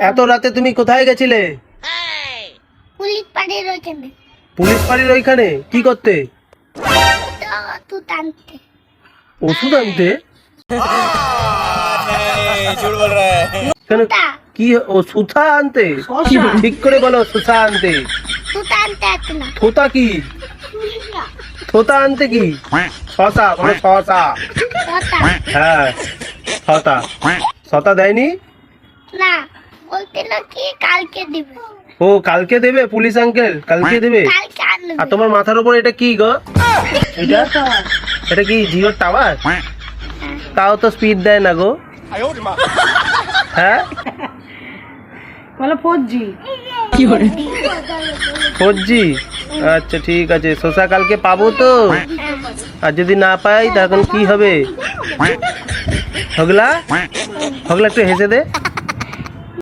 এত রাতে তুমি কোথায় গেছিলে? পুলিশ পাড়ির ওইখানে পুলিশ ফাঁড়ির ওইখানে কি করতে? তো টানতে ওষুধ আনতে? কেন তা কি ও সুথা আনতে? ঠিক করে বলো, সুথা আনতে। তো টানতে আসতে না থোতা কি? থোতা আনতে কি? শশা বলো, শশা। কথা হ্যাঁ, ছতা। ছতা দেয়নি? না বলছিল কি কালকে দিবে ও কালকে দেবে পুলিশ আঙ্কেল, কালকে দেবে। কালকে আনবে আর তোমার মাথার উপর এটা কি গো? এটা এটা কি জিওর টাওয়ার? তাও তো স্পিড দেয় না গো। হ্যাঁ, বলো 4G 4G। আচ্ছা ঠিক আছে, শশা কালকে পাবো তো? আর যদি না পাই তখন কি হবে? হগলা হগলা একটু হেসে দে।